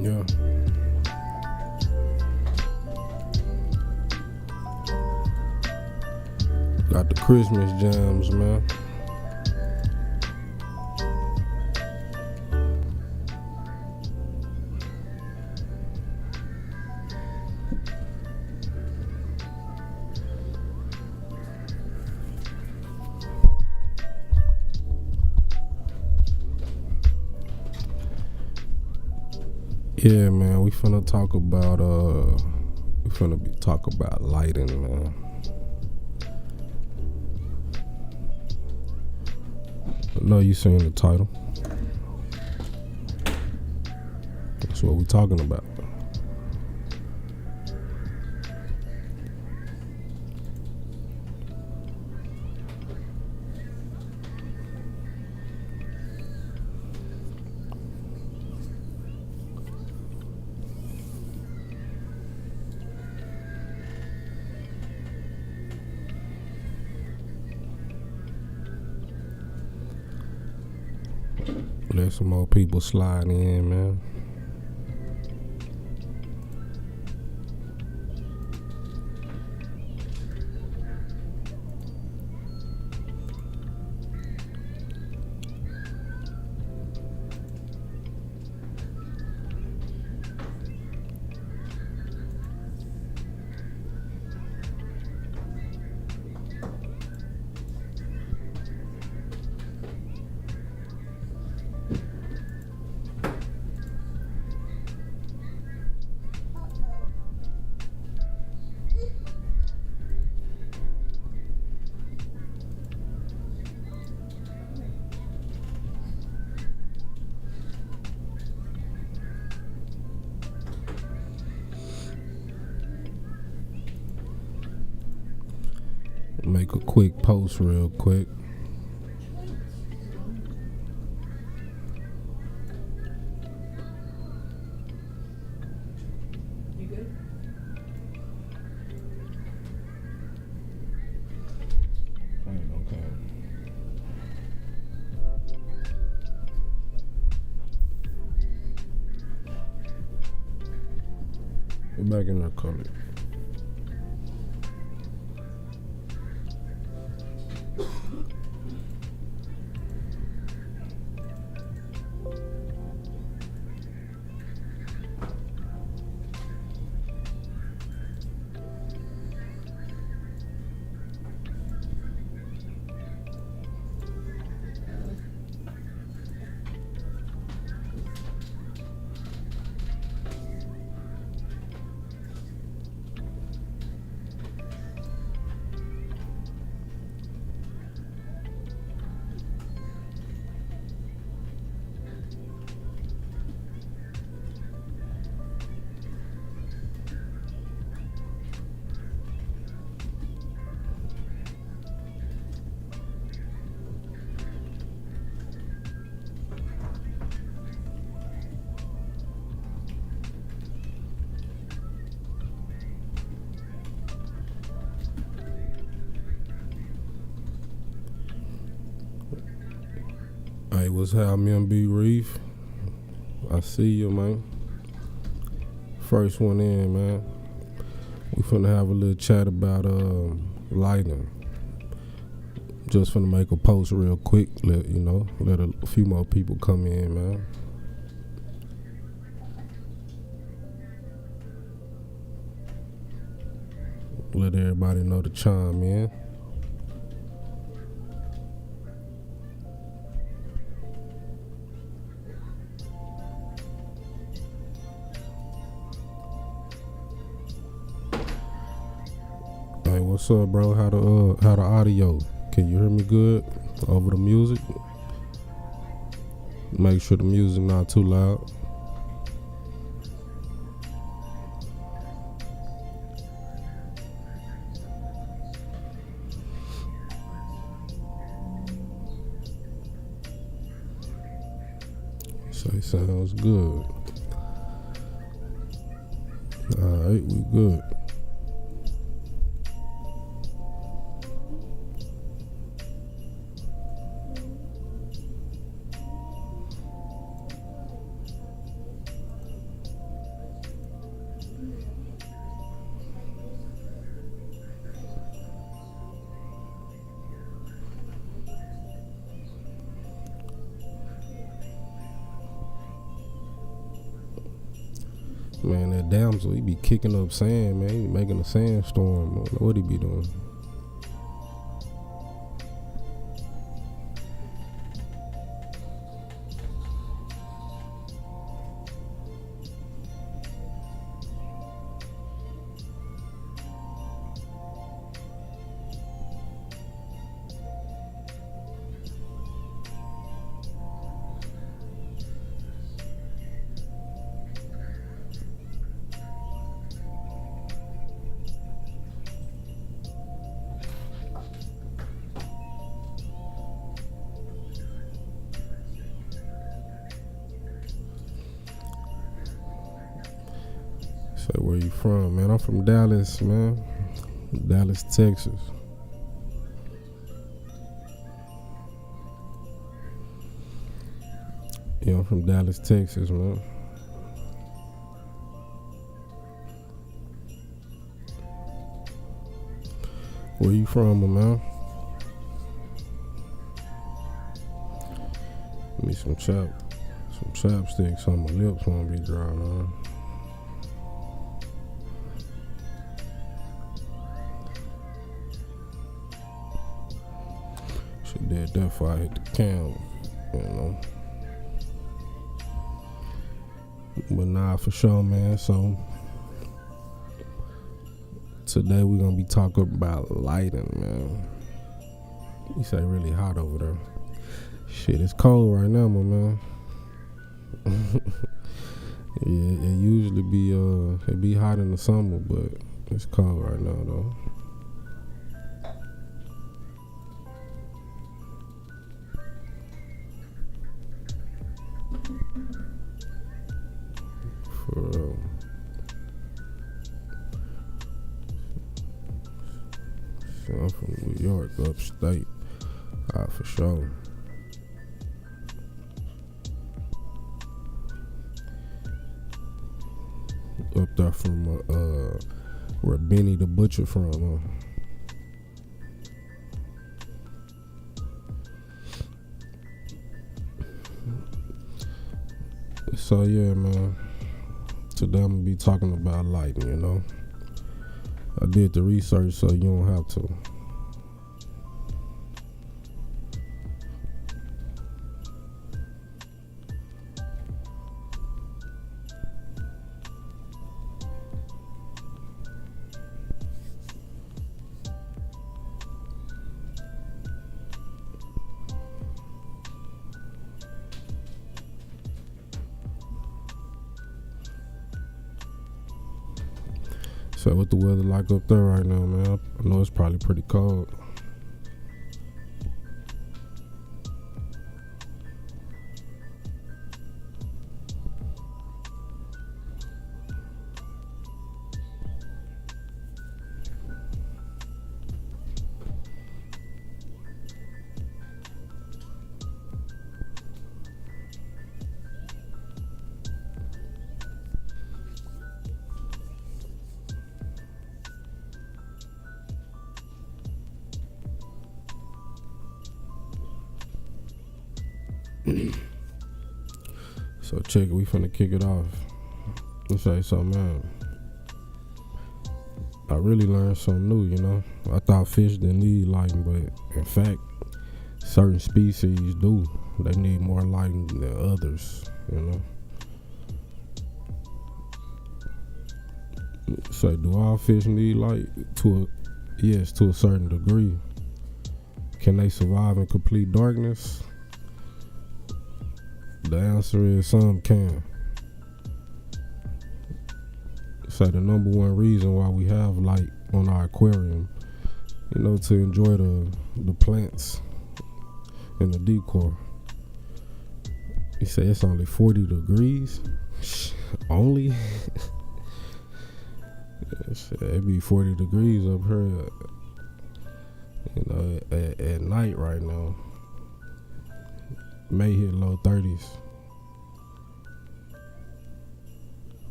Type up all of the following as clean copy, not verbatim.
Yeah. Got the Christmas jams, man. Yeah, man, we finna talk about lighting, man. I know you seen the title. That's what we talking about. Let some more people slide in, man. Make a quick post real quick. You good? Okay. We're back in that color. Hey, what's happening, B Reef? I see you, man. First one in, man. We finna have a little chat about lighting. Just finna make a post real quick. Let a few more people come in, man. Let everybody know to chime in. Hey, what's up, bro? How the audio? Can you hear me good over the music? Make sure the music not too loud. Say sounds good. Alright, we good. Man, that damsel, he be kicking up sand, man. He be making a sandstorm. I don't know what he be doing. Say, where you from, man? I'm from Dallas, man. Dallas, Texas. Yeah, I'm from Dallas, Texas, man. Where you from, man? Give me some chapsticks on my lips won't be dry, man. She did that before I hit the cam, you know. But nah, for sure, man. So today we're gonna be talking about lighting, man. You say really hot over there. Shit, it's cold right now, my man. Yeah, it usually be hot in the summer, but it's cold right now though. For real. So I'm from New York, upstate. For sure. Up there from where Benny the Butcher from, huh? So yeah, man. Today I'm gonna be talking about lighting, you know. I did the research so you don't have to. So what the weather like up there right now, man? I know it's probably pretty cold. So check it, we finna kick it off. Let's say something, man. I really learned something new, you know. I thought fish didn't need lighting, but in fact, certain species do. They need more lighting than others, you know. So do all fish need light? Yes, to a certain degree. Can they survive in complete darkness? The answer is some can. So the number one reason why we have light on our aquarium, you know, to enjoy the plants and the decor. You say it's only 40 degrees? Only? It be 40 degrees up here, you know, at night right now. May hit low 30s.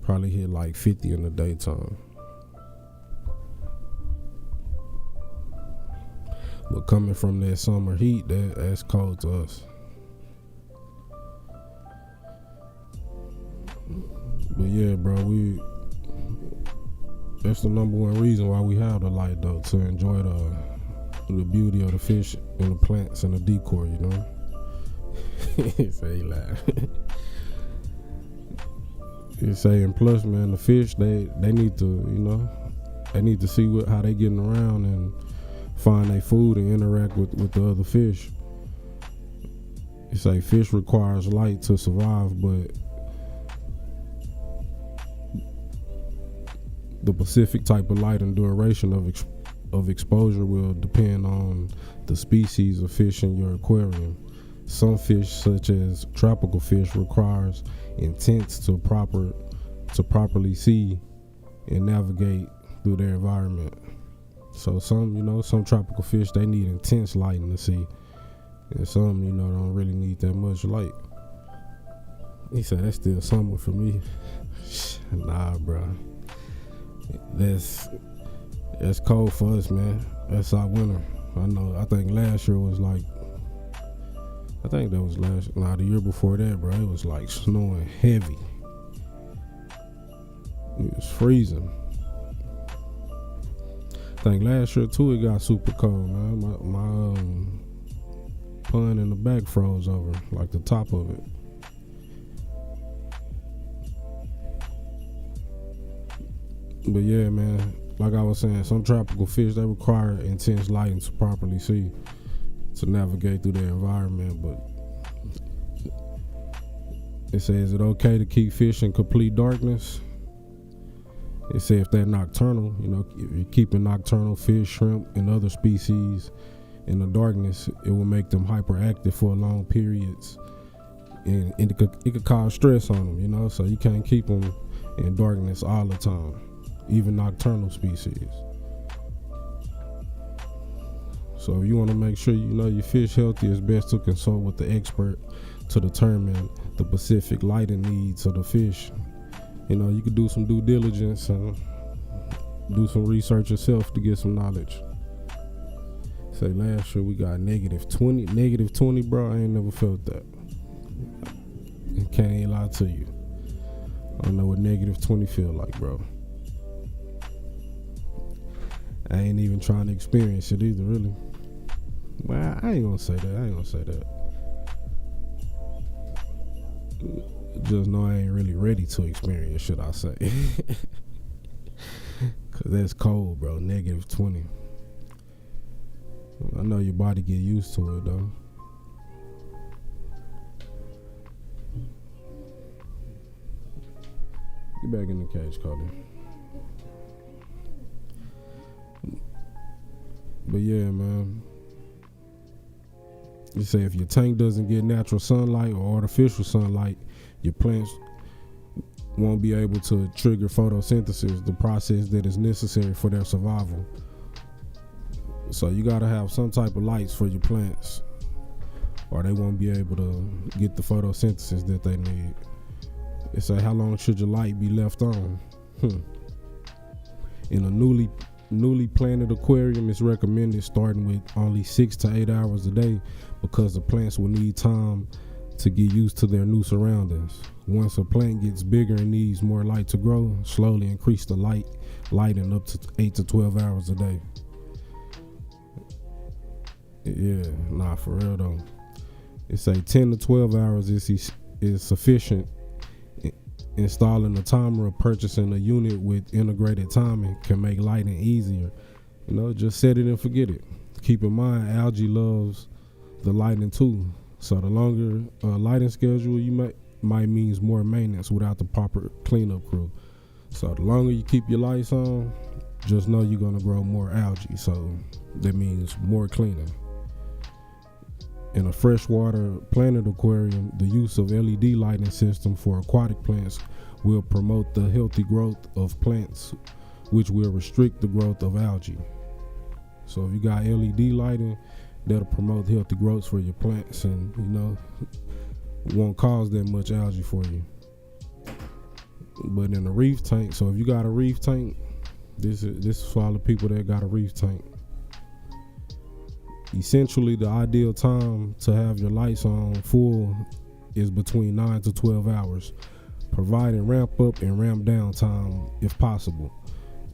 Probably hit like 50 in the daytime. But coming from that summer heat, that's cold to us. yeah, bro, that's the number one reason why we have the light, though, to enjoy the beauty of the fish and the plants and the decor, you know. Say he laugh. You say, and plus, man, the fish they need to, you know, they need to see how they getting around and find their food and interact with the other fish. You say fish requires light to survive, but the specific type of light and duration of exposure will depend on the species of fish in your aquarium. Some fish, such as tropical fish, requires intense to properly see and navigate through their environment. So some tropical fish, they need intense lighting to see, and some, don't really need that much light. He said that's still summer for me. Nah, bro. That's cold for us, man. That's our winter. I know. I think last year was like. The year before that, bro. It was like snowing heavy. It was freezing. I think last year too, it got super cold, man. My pond in the back froze over, like the top of it. But yeah, man, like I was saying, some tropical fish, they require intense lighting to properly see, to navigate through their environment. But it says, is it okay to keep fish in complete darkness? It says if they're nocturnal, if you're keeping nocturnal fish, shrimp, and other species in the darkness, it will make them hyperactive for long periods, and it could cause stress on them, so you can't keep them in darkness all the time, even nocturnal species. So if you want to make sure your fish healthy, it's best to consult with the expert to determine the specific lighting needs of the fish. You could do some due diligence and do some research yourself to get some knowledge. Say last year we got negative 20, bro. I ain't never felt that. I can't even lie to you. I don't know what negative 20 feel like, bro. I ain't even trying to experience it either, really. Well, I ain't gonna say that. Just know I ain't really ready to experience, should I say. Cause that's cold, bro. Negative 20. I know your body get used to it, though. Get back in the cage, Cody. But yeah, man. You say if your tank doesn't get natural sunlight or artificial sunlight, your plants won't be able to trigger photosynthesis, the process that is necessary for their survival. So you gotta have some type of lights for your plants, or they won't be able to get the photosynthesis that they need. They say, how long should your light be left on? In a newly planted aquarium, it's recommended starting with only 6 to 8 hours a day, because the plants will need time to get used to their new surroundings. Once a plant gets bigger and needs more light to grow, slowly increase the lighting up to 8 to 12 hours a day. Yeah, nah, for real though. It say 10 to 12 hours is sufficient. Installing a timer or purchasing a unit with integrated timing can make lighting easier. Just set it and forget it. Keep in mind, algae loves the lighting too. So the longer lighting schedule you might means more maintenance without the proper cleanup crew. So the longer you keep your lights on, just know you're gonna grow more algae. So that means more cleaning. In a freshwater planted aquarium, the use of LED lighting system for aquatic plants will promote the healthy growth of plants, which will restrict the growth of algae. So if you got LED lighting, that'll promote healthy growth for your plants, and won't cause that much algae for you. But in a reef tank, so if you got a reef tank, this is for all the people that got a reef tank. Essentially, the ideal time to have your lights on full is between 9 to 12 hours. providing ramp up and ramp down time if possible.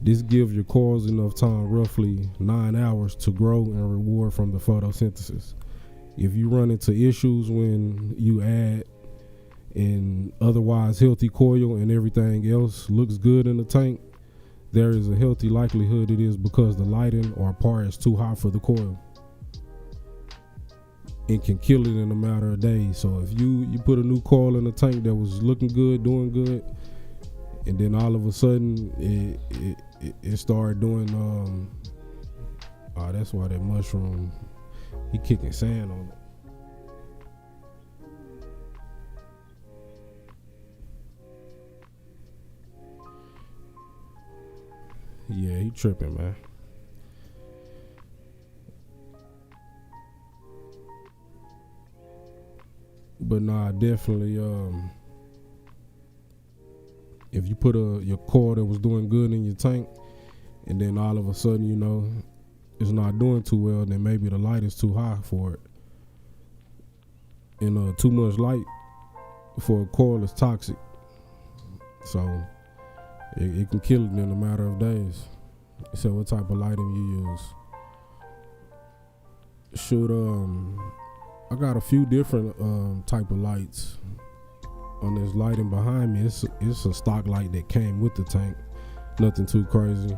This gives your corals enough time, roughly 9 hours, to grow and reward from the photosynthesis. If you run into issues when you add an otherwise healthy coil and everything else looks good in the tank, there is a healthy likelihood it is because the lighting or par is too hot for the coil. It can kill it in a matter of days. So if you put a new coil in a tank that was looking good, doing good, and then all of a sudden it started doing that's why that mushroom, he kicking sand on it. Yeah, he tripping, man. But nah, definitely if you put your coil that was doing good in your tank and then all of a sudden, you know, it's not doing too well, then maybe the light is too high for it. And too much light for a coil is toxic. So it can kill it in a matter of days. So what type of lighting you use? Should I got a few different type of lights on this lighting behind me. It's a stock light that came with the tank. Nothing too crazy.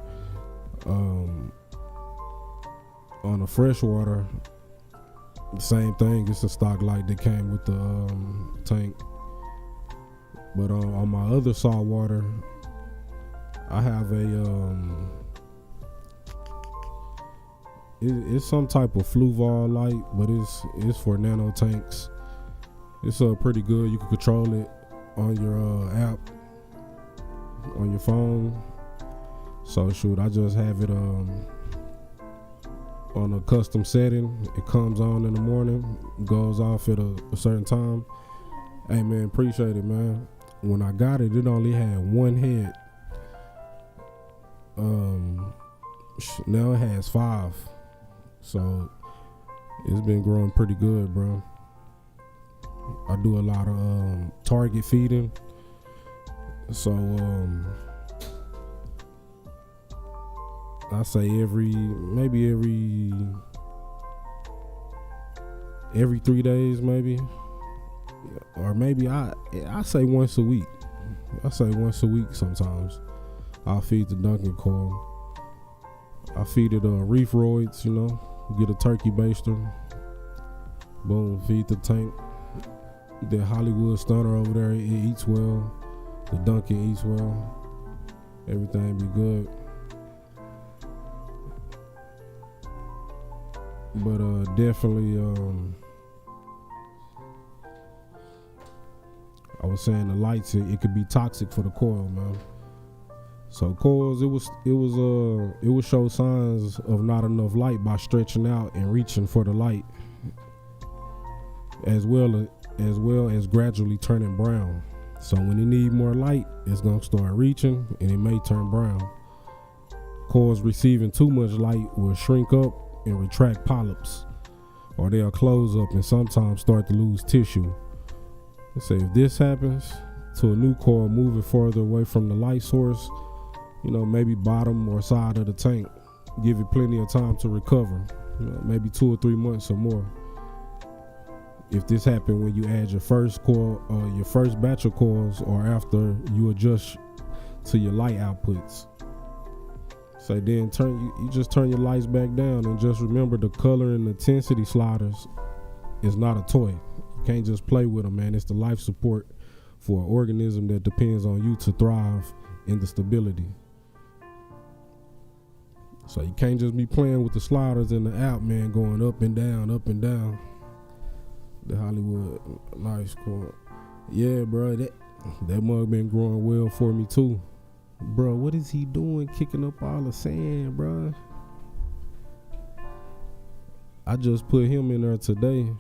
On the freshwater, the same thing. It's a stock light that came with the tank. But on my other saltwater, I have it's some type of fluval light, but it's for nano tanks. It's pretty good. You can control it on your app on your phone. So shoot, I just have it on a custom setting. It comes on in the morning, goes off at a certain time. Hey man, appreciate it, man. When I got it, it only had one head. Now it has 5. So it's been growing pretty good, bro. I do a lot of target feeding. So I say every 3 days, maybe. Or maybe I say once a week. I say once a week sometimes. I'll feed the Duncan coil. I feed it reef roids, you know. Get a turkey baster. Boom, feed the tank. The Hollywood stunner over there, it eats well. The Duncan eats well. Everything be good. But definitely, I was saying the lights, it could be toxic for the coil, man. So coils, it would show signs of not enough light by stretching out and reaching for the light, as well as gradually turning brown. So when it need more light, it's gonna start reaching and it may turn brown. Coils receiving too much light will shrink up and retract polyps, or they'll close up and sometimes start to lose tissue. Let's say if this happens to a new coil moving further away from the light source, you know, maybe bottom or side of the tank, give it plenty of time to recover, you know, maybe 2 or 3 months or more. If this happened when you add your first coil, your first batch of coils, or after you adjust to your light outputs. So then you just turn your lights back down, and just remember the color and intensity sliders is not a toy. You can't just play with them, man. It's the life support for an organism that depends on you to thrive in the stability. So you can't just be playing with the sliders in the app, man, going up and down, up and down. The Hollywood, nice coil. Yeah, bro, that mug been growing well for me too. Bro, what is he doing kicking up all the sand, bro? I just put him in there today.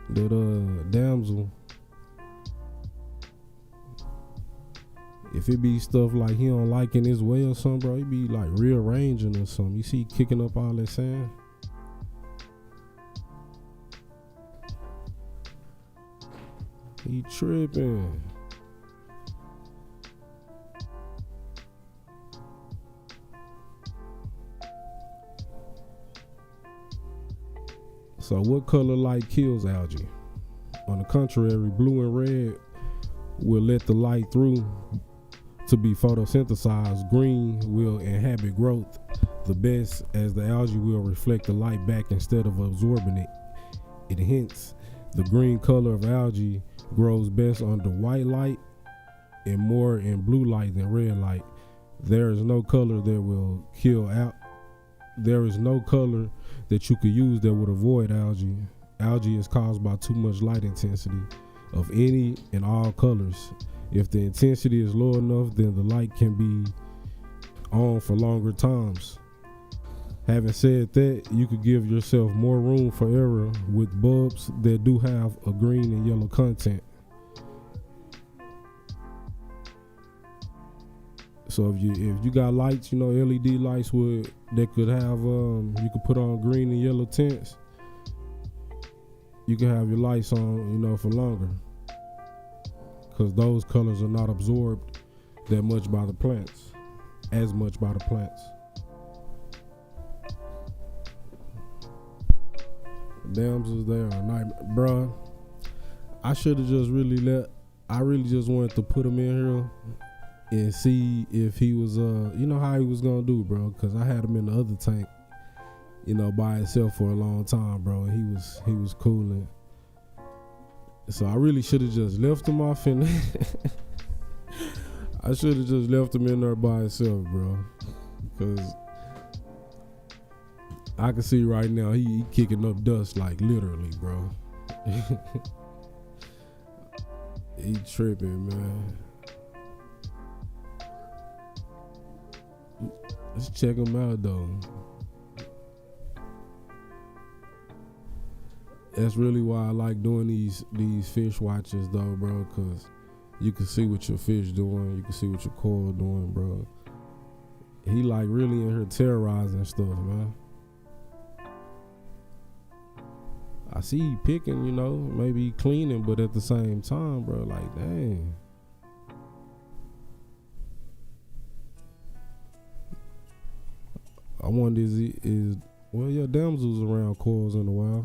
That damsel. If it be stuff like he don't like in his way or something, bro, he be like rearranging or something. You see he kicking up all that sand? He tripping. So what color light kills algae? On the contrary, blue and red will let the light through to be photosynthesized. Green will inhibit growth the best, as the algae will reflect the light back instead of absorbing it. Hence, the green color of algae grows best under white light and more in blue light than red light. There is no color that will kill out. There is no color that you could use that would avoid algae. Algae is caused by too much light intensity of any and all colors. If the intensity is low enough, then the light can be on for longer times. Having said that, you could give yourself more room for error with bulbs that do have a green and yellow content. So if you got lights, LED lights that could have you could put on green and yellow tints, you can have your lights on, for longer, because those colors are not absorbed that much by the plants, as much by the plants. Damsels, they are a nightmare, bruh. I should have just I really just wanted to put him in here and see if he was, how he was gonna do, bro. Because I had him in the other tank, by himself for a long time, bro. And he was cooling. So I really should have just left him off in. I should have just left him in there by himself, bro. Because I can see right now he kicking up dust, like literally, bro. He tripping, man. Let's check him out though. That's really why I like doing these fish watches though, bro, because you can see what your fish doing, you can see what your coral doing, bro. He like really in here terrorizing stuff, man. I see he picking, maybe he cleaning, but at the same time, bro, like, dang. I wonder your damsels around corals in a while.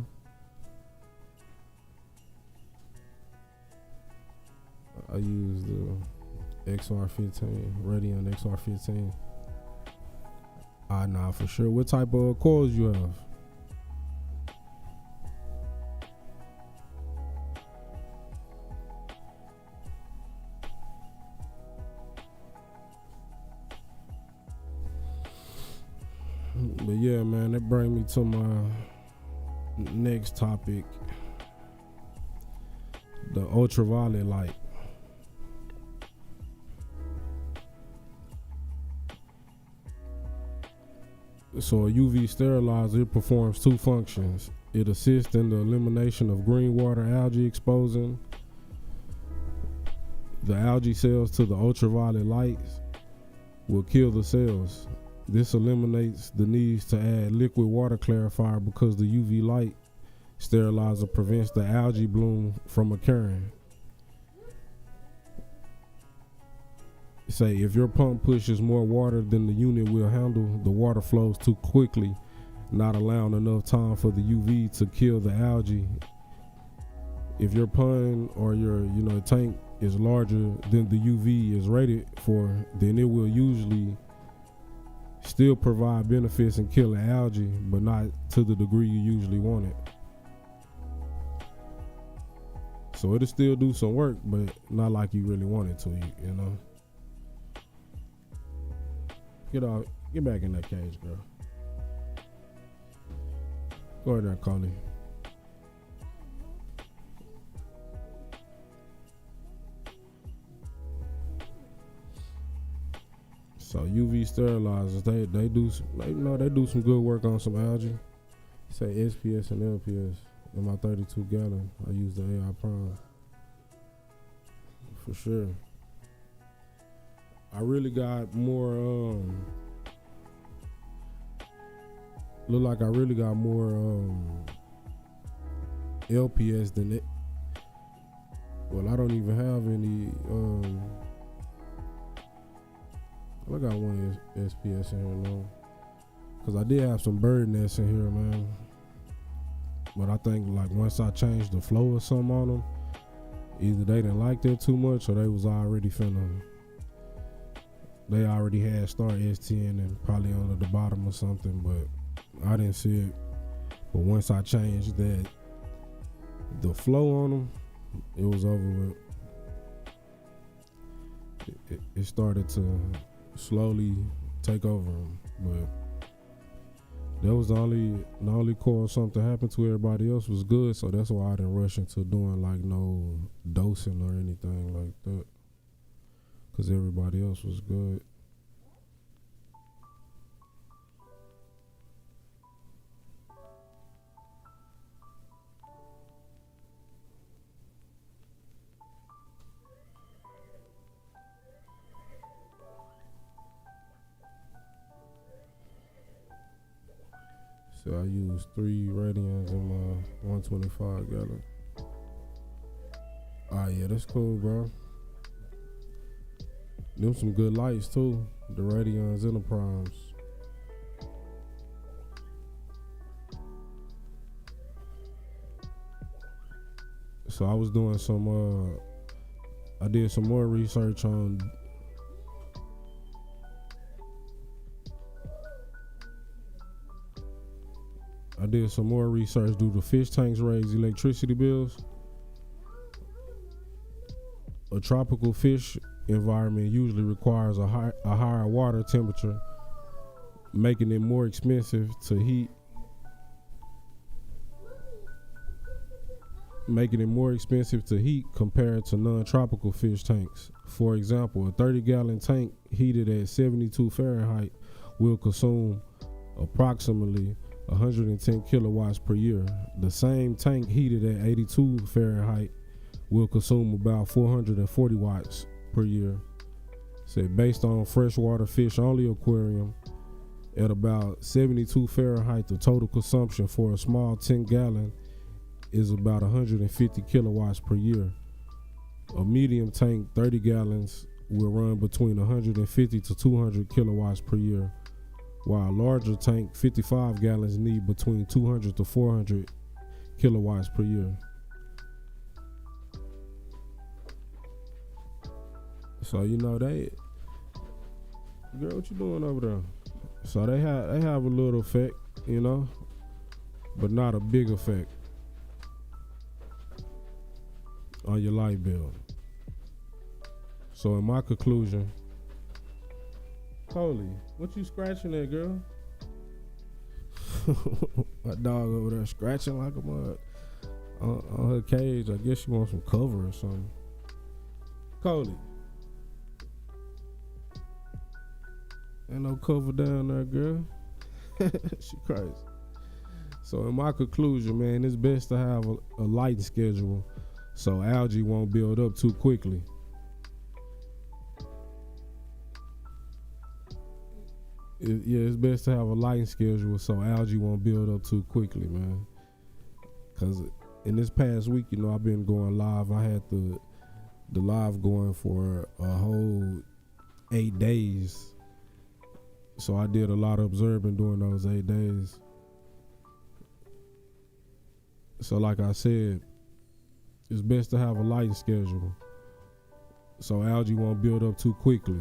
I use the XR15, Radiant XR15. Nah, for sure. What type of corals you have? But yeah, man, that brings me to my next topic, the ultraviolet light. So a UV sterilizer, it performs two functions. It assists in the elimination of green water algae, exposing the algae cells to the ultraviolet lights will kill the cells. This eliminates the need to add liquid water clarifier because the UV light sterilizer prevents the algae bloom from occurring. Say if your pump pushes more water than the unit will handle, the water flows too quickly, not allowing enough time for the UV to kill the algae. If your pond or your tank is larger than the UV is rated for, then it will usually still provide benefits in killing algae, but not to the degree you usually want it. So it'll still do some work, but not like you really want it to, Get back in that cage, girl. Go ahead there, Coley. So UV sterilizers, they do some good work on some algae. Say SPS and LPS. In my 32 gallon, I use the AI Prime for sure. I really got more. Look like I really got more LPS than it. Well, I don't even have any. I got one SPS in here now, cause I did have some bird nests in here, man. But I think like once I changed the flow or something on them, either they didn't like that too much or they was already they already had start S10 and probably under the bottom or something, but I didn't see it. But once I changed the flow on them, it was over with. It started to slowly take over them, but that was the only cause something happened to everybody else was good, so that's why I didn't rush into doing like no dosing or anything like that, because everybody else was good. So I used 3 radians in my 125 gallon. Yeah, that's cool, bro. Them some good lights too, the radians and the primes. So I was doing I did some more research on do the fish tanks raise electricity bills? A tropical fish environment usually requires a higher water temperature, making it more expensive to heat. Compared to non-tropical fish tanks. For example, a 30-gallon tank heated at 72 Fahrenheit will consume approximately 110 kilowatts per year. The same tank heated at 82 Fahrenheit will consume about 440 watts per year. Said based on freshwater fish only aquarium, at about 72 Fahrenheit, the total consumption for a small 10-gallon is about 150 kilowatts per year. A medium tank, 30 gallons, will run between 150 to 200 kilowatts per year, while a larger tank, 55 gallons, need between 200 to 400 kilowatts per year. So girl, what you doing over there? So they have a little effect, but not a big effect on your light bill. So in my conclusion, Coley, what you scratching at, girl? My dog over there scratching like a mud on her cage. I guess she wants some cover or something. Coley, ain't no cover down there, girl. She crazy. So in my conclusion, man, it's best to have a lighting schedule so algae won't build up too quickly. It's best to have a lighting schedule so algae won't build up too quickly, man. Because in this past week, I've been going live. I had the live going for a whole 8 days. So I did a lot of observing during those 8 days. So like I said, it's best to have a lighting schedule so algae won't build up too quickly.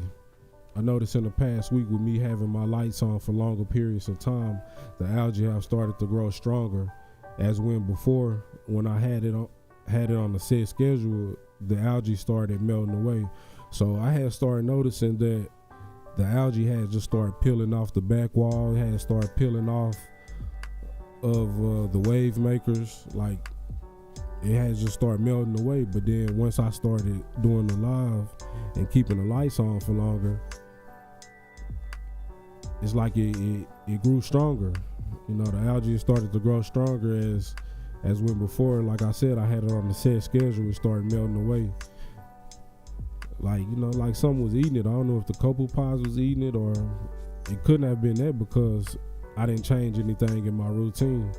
I noticed in the past week with me having my lights on for longer periods of time, the algae have started to grow stronger, as when before, when I had it on the set schedule, the algae started melting away. So I had started noticing that the algae had just started peeling off the back wall. It had started peeling off of the wave makers. Like, it had just started melting away. But then once I started doing the live and keeping the lights on for longer, it's like it grew stronger. The algae started to grow stronger as when before, like I said, I had it on the set schedule. It started melting away. Like someone was eating it. I don't know if the copepods was eating it, or it couldn't have been that because I didn't change anything in my routine.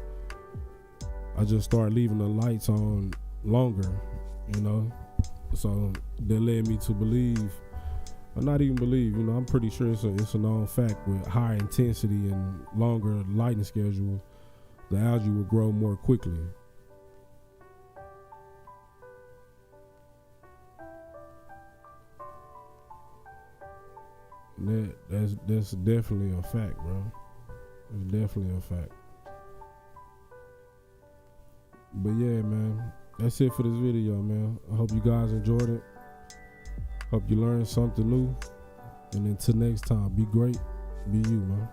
I just started leaving the lights on longer, So that led me to believe, or not even believe, I'm pretty sure it's a known fact with higher intensity and longer lighting schedule the algae will grow more quickly. That's definitely a fact, bro. It's definitely a fact. But yeah, man, that's it for this video, man. I hope you guys enjoyed it. Hope you learned something new. And until next time, be great, be you, man.